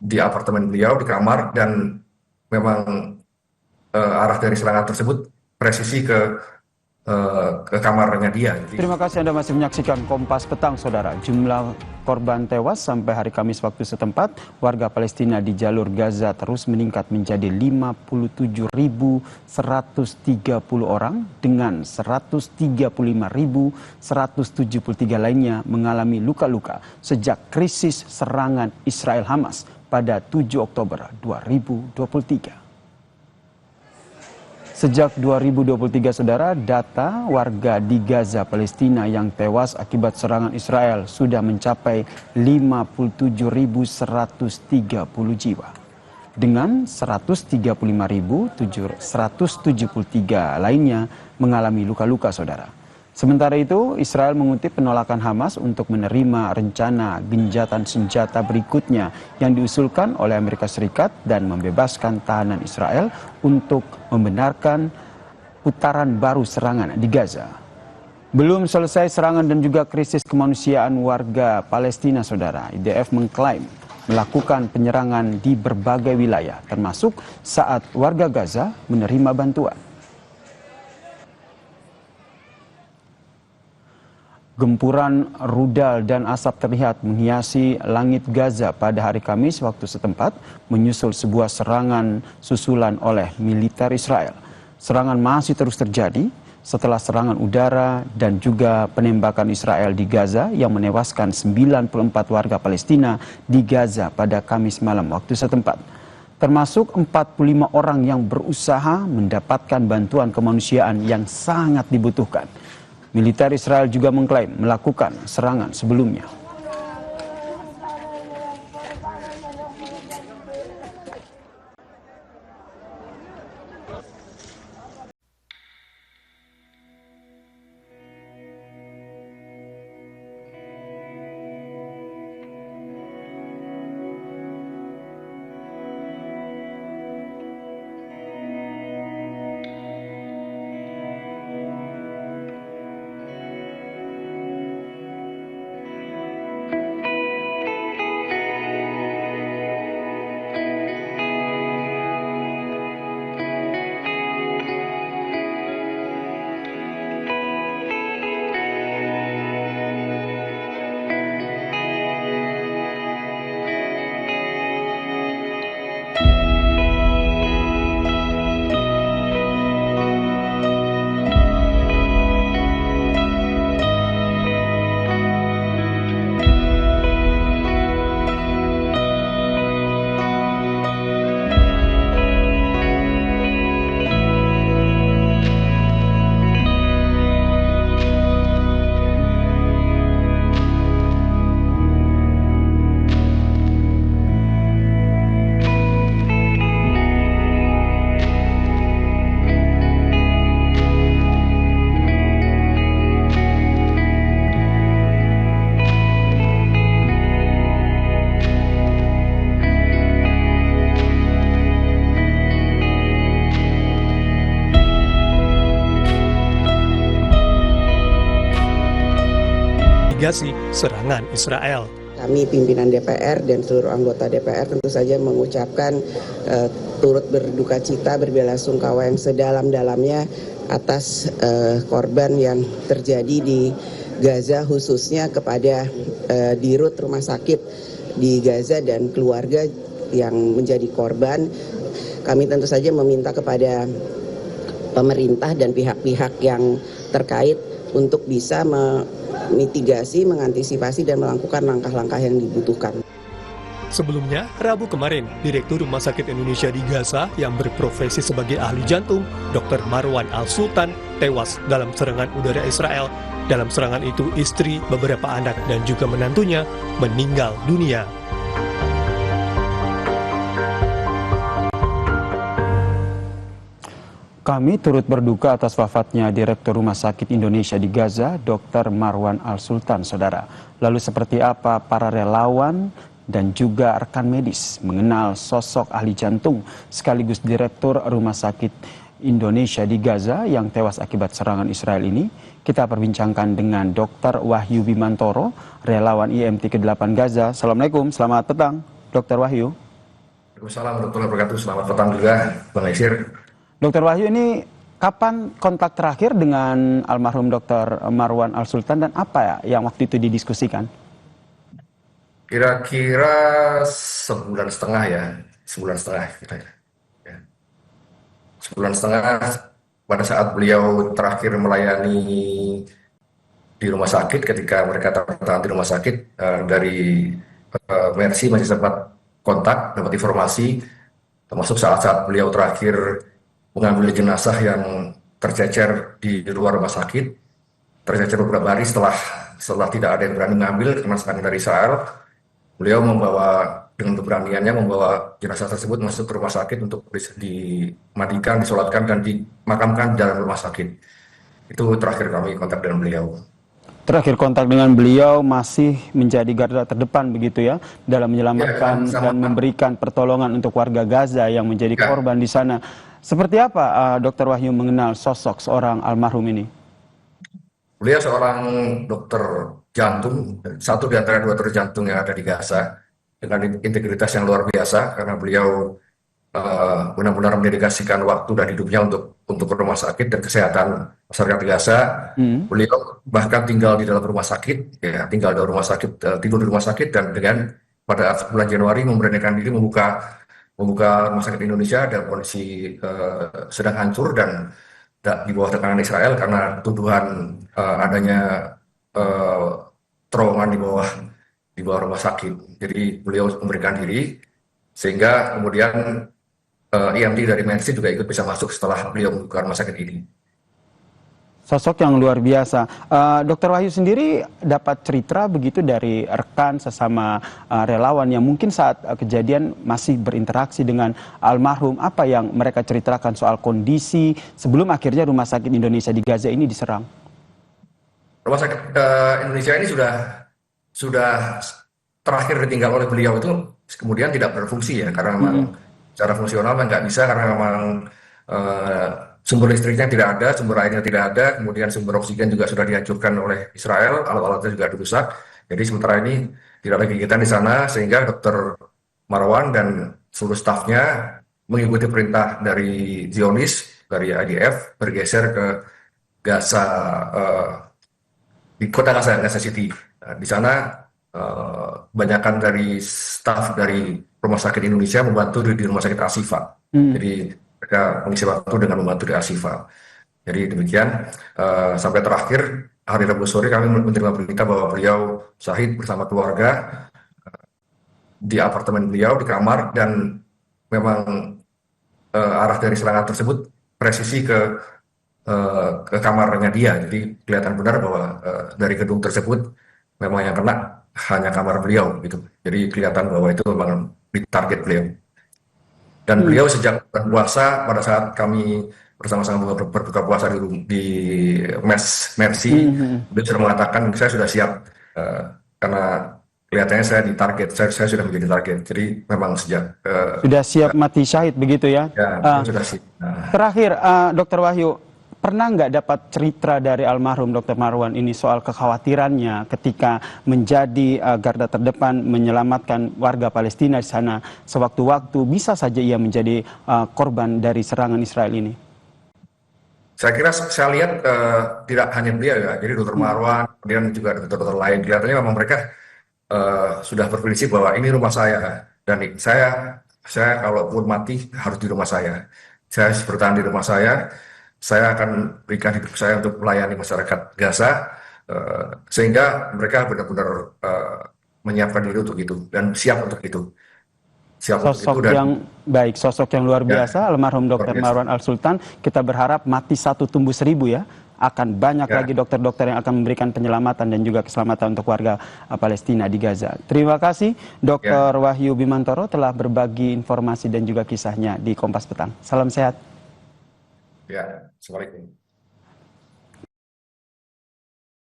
di apartemen beliau di kamar, dan memang arah dari serangan tersebut presisi ke kamarnya dia. Terima kasih Anda masih menyaksikan Kompas Petang, Saudara. Jumlah korban tewas sampai hari Kamis waktu setempat, warga Palestina di jalur Gaza terus meningkat menjadi 57.130 orang dengan 135.173 lainnya mengalami luka-luka sejak krisis serangan Israel Hamas pada 7 Oktober 2023. Sejak 2023, Saudara, data warga di Gaza, Palestina yang tewas akibat serangan Israel sudah mencapai 57.130 jiwa. Dengan 135.173 lainnya mengalami luka-luka, Saudara. Sementara itu, Israel mengutip penolakan Hamas untuk menerima rencana gencatan senjata berikutnya yang diusulkan oleh Amerika Serikat dan membebaskan tahanan Israel untuk membenarkan putaran baru serangan di Gaza. Belum selesai serangan dan juga krisis kemanusiaan warga Palestina, Saudara. IDF mengklaim melakukan penyerangan di berbagai wilayah, termasuk saat warga Gaza menerima bantuan. Gempuran rudal dan asap terlihat menghiasi langit Gaza pada hari Kamis waktu setempat, menyusul sebuah serangan susulan oleh militer Israel. Serangan masih terus terjadi setelah serangan udara dan juga penembakan Israel di Gaza yang menewaskan 94 warga Palestina di Gaza pada Kamis malam waktu setempat. Termasuk 45 orang yang berusaha mendapatkan bantuan kemanusiaan yang sangat dibutuhkan. Militer Israel juga mengklaim melakukan serangan sebelumnya. mitigasi serangan Israel. Kami pimpinan DPR dan seluruh anggota DPR tentu saja mengucapkan turut berduka cita, berbelasungkawa yang sedalam-dalamnya atas korban yang terjadi di Gaza, khususnya kepada dirut rumah sakit di Gaza dan keluarga yang menjadi korban. Kami tentu saja meminta kepada pemerintah dan pihak-pihak yang terkait untuk bisa mitigasi, mengantisipasi, dan melakukan langkah-langkah yang dibutuhkan. Sebelumnya, Rabu kemarin, Direktur Rumah Sakit Indonesia di Gaza yang berprofesi sebagai ahli jantung, Dr. Marwan Al-Sultan, tewas dalam serangan udara Israel. Dalam serangan itu, istri, beberapa anak, dan juga menantunya meninggal dunia. Kami turut berduka atas wafatnya Direktur Rumah Sakit Indonesia di Gaza, Dr. Marwan Al-Sultan, Saudara. Lalu seperti apa para relawan dan juga rekan medis mengenal sosok ahli jantung sekaligus Direktur Rumah Sakit Indonesia di Gaza yang tewas akibat serangan Israel ini? Kita perbincangkan dengan Dr. Wahyu Bimantoro, relawan IMT ke-8 Gaza. Assalamualaikum, selamat petang, Dr. Wahyu. Waalaikumsalam warahmatullahi wabarakatuh. Selamat petang juga, Bang Esir. Dokter Wahyu, ini kapan kontak terakhir dengan almarhum Dr. Marwan Al-Sultan dan apa ya yang waktu itu didiskusikan? Kira-kira sebulan setengah ya, sebulan setengah kira-kira. Ya. Sebulan setengah pada saat beliau terakhir melayani di rumah sakit, ketika mereka tertahan di rumah sakit, dari Mercy masih sempat kontak, dapat informasi, termasuk saat-saat beliau terakhir mengambil jenazah yang tercecer di luar rumah sakit, tercecer beberapa hari setelah tidak ada yang berani mengambil karena serangan dari Israel. Beliau dengan keberaniannya membawa jenazah tersebut masuk ke rumah sakit untuk dimandikan, disolatkan, dan dimakamkan di dalam rumah sakit. Itu terakhir kami kontak dengan beliau. Terakhir kontak dengan beliau masih menjadi garda terdepan begitu ya dalam menyelamatkan dan memberikan pertolongan untuk warga Gaza yang menjadi korban di sana. Seperti apa Dr. Wahyu mengenal sosok seorang almarhum ini? Beliau seorang dokter jantung, satu di antara dua dokter jantung yang ada di Gaza, dengan integritas yang luar biasa karena beliau benar-benar mendedikasikan waktu dan hidupnya untuk rumah sakit dan kesehatan masyarakat Gaza. Beliau bahkan tinggal di dalam rumah sakit, ya, tidur di rumah sakit, dan pada bulan Januari memberanikan diri membuka rumah sakit Indonesia dalam kondisi sedang hancur dan di bawah tekanan Israel karena tuduhan adanya terowongan di bawah rumah sakit. Jadi beliau memberikan diri sehingga kemudian EMT dari Mercy juga ikut bisa masuk setelah beliau membuka rumah sakit ini. Sosok yang luar biasa. Dr. Wahyu sendiri dapat cerita begitu dari rekan sesama relawan yang mungkin saat kejadian masih berinteraksi dengan almarhum. Apa yang mereka ceritakan soal kondisi sebelum akhirnya rumah sakit Indonesia di Gaza ini diserang? Rumah sakit Indonesia ini sudah terakhir ditinggal oleh beliau itu kemudian tidak berfungsi ya, karena memang secara fungsional nggak bisa, karena memang sumber listriknya tidak ada, sumber airnya tidak ada, kemudian sumber oksigen juga sudah dihancurkan oleh Israel, alat-alatnya juga dirusak. Jadi sementara ini tidak ada kegiatan di sana, sehingga Dr. Marwan dan seluruh stafnya mengikuti perintah dari Zionis, dari IDF, bergeser ke Gaza, di kota Gaza City. Di sana banyakkan dari staf dari Rumah Sakit Indonesia membantu di Rumah Sakit Al-Shifa. Jadi mereka mengisi waktu dengan membantu di Al-Shifa. Jadi demikian, sampai terakhir hari Rabu sore kami menerima berita bahwa beliau syahid bersama keluarga di apartemen beliau, di kamar, dan memang arah dari serangan tersebut presisi ke kamarnya dia. Jadi kelihatan benar bahwa dari gedung tersebut memang yang kena hanya kamar beliau gitu. Jadi kelihatan bahwa itu memang ditarget beliau. Dan beliau sejak puasa, pada saat kami bersama-sama berbuka puasa di Mercy, beliau sudah mengatakan saya sudah siap, karena kelihatannya saya ditarget, saya sudah menjadi target. Jadi memang sejak sudah siap mati syahid begitu ya? Ya, sudah siap. Terakhir, Dr. Wahyu, pernah nggak dapat cerita dari almarhum Dr. Marwan ini soal kekhawatirannya ketika menjadi garda terdepan menyelamatkan warga Palestina di sana, sewaktu-waktu bisa saja ia menjadi korban dari serangan Israel ini? Saya kira, saya lihat tidak hanya beliau ya, jadi Dr. Marwan, kemudian juga dokter-dokter lain, kelihatannya memang mereka sudah berprinsip bahwa ini rumah saya, dan saya kalaupun mati harus di rumah saya harus bertahan di rumah saya akan berikan hidup saya untuk melayani masyarakat Gaza, sehingga mereka benar-benar menyiapkan diri untuk itu dan siap untuk itu. Sosok yang luar biasa, almarhum Dr. Marwan Al-Sultan. Kita berharap mati satu tumbuh seribu ya. Akan banyak lagi dokter-dokter yang akan memberikan penyelamatan dan juga keselamatan untuk warga Palestina di Gaza. Terima kasih Dr. Wahyu Bimantoro telah berbagi informasi dan juga kisahnya di Kompas Petang. Salam sehat. Ya, assalamualaikum.